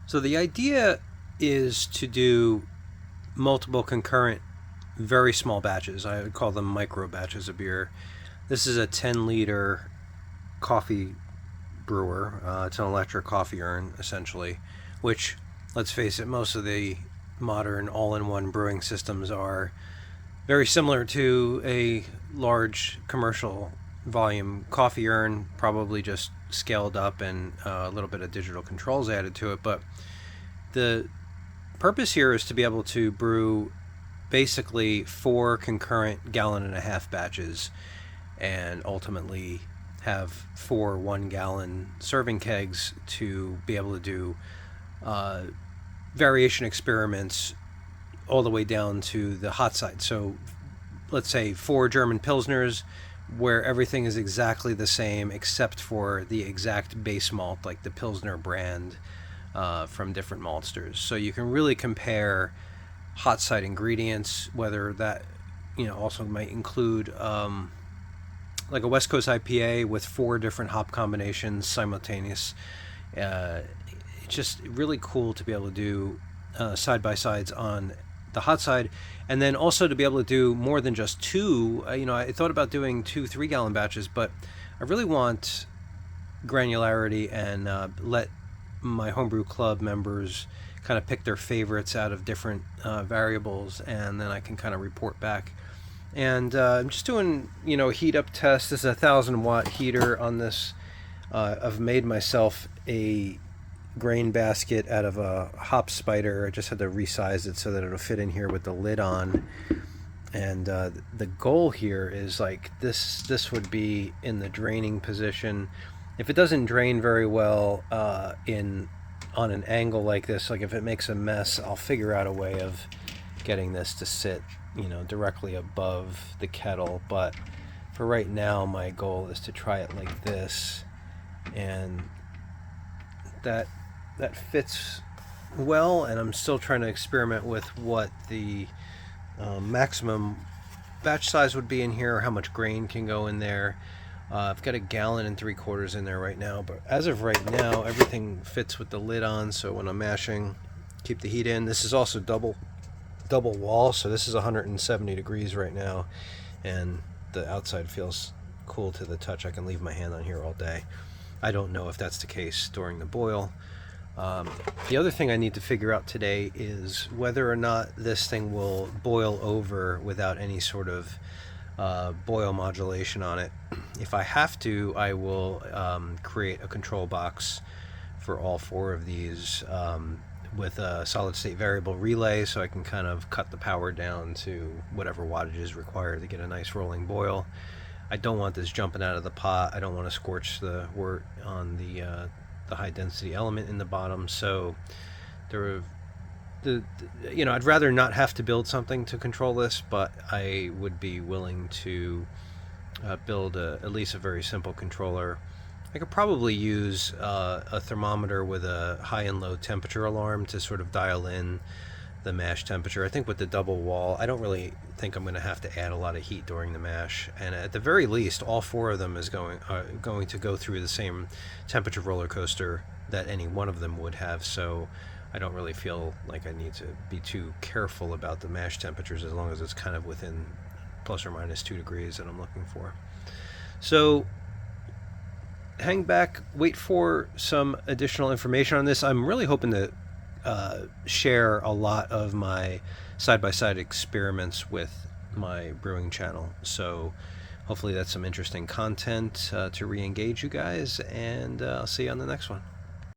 So the idea is to do multiple concurrent, very small batches. I would call them micro batches of beer. This is a 10-liter coffee brewer. It's an electric coffee urn, essentially, which, let's face it, most of the modern all-in-one brewing systems are very similar to a large commercial volume coffee urn, probably just scaled up and a little bit of digital controls added to it. But the purpose here is to be able to brew basically 4 concurrent gallon-and-a-half batches and ultimately have 4 1-gallon serving kegs to be able to do variation experiments all the way down to the hot side. So let's say 4 German Pilsners where everything is exactly the same except for the exact base malt, like the Pilsner brand from different maltsters. So you can really compare hot side ingredients, whether that also might include like a West Coast IPA with 4 different hop combinations simultaneous. It's just really cool to be able to do side-by-sides on the hot side, and then also to be able to do more than just 2. I thought about doing 2 3-gallon batches, but I really want granularity and let my homebrew club members kind of pick their favorites out of different variables, and then I can kind of report back. And I'm just doing, a heat up test. This is a 1,000-watt heater on this. I've made myself a grain basket out of a hop spider. I just had to resize it so that it'll fit in here with the lid on. And the goal here is like this would be in the draining position. If it doesn't drain very well on an angle like this, like if it makes a mess, I'll figure out a way of getting this to sit directly above the kettle. But for right now, my goal is to try it like this, and that fits well. And I'm still trying to experiment with what the maximum batch size would be in here, or how much grain can go in there. I've got 1.75 gallons in there right now, but as of right now, everything fits with the lid on. So when I'm mashing, keep the heat in. This is also double wall, so this is 170 degrees right now, and the outside feels cool to the touch. I can leave my hand on here all day. I don't know if that's the case during the boil. The other thing I need to figure out today is whether or not this thing will boil over without any sort of boil modulation on it. If I have to, I will create a control box for all 4 of these with a solid state variable relay, so I can kind of cut the power down to whatever wattage is required to get a nice rolling boil. I don't want this jumping out of the pot. I don't want to scorch the wort on the high density element in the bottom. So I'd rather not have to build something to control this, but I would be willing to build at least a very simple controller. I could probably use a thermometer with a high and low temperature alarm to sort of dial in the mash temperature. I think with the double wall, I don't really think I'm going to have to add a lot of heat during the mash. And at the very least, all 4 of them is going to go through the same temperature roller coaster that any one of them would have. So I don't really feel like I need to be too careful about the mash temperatures, as long as it's kind of within plus or minus 2 degrees that I'm looking for. So hang back, wait for some additional information on this. I'm really hoping to share a lot of my side-by-side experiments with my brewing channel. So hopefully that's some interesting content to re-engage you guys, and I'll see you on the next one.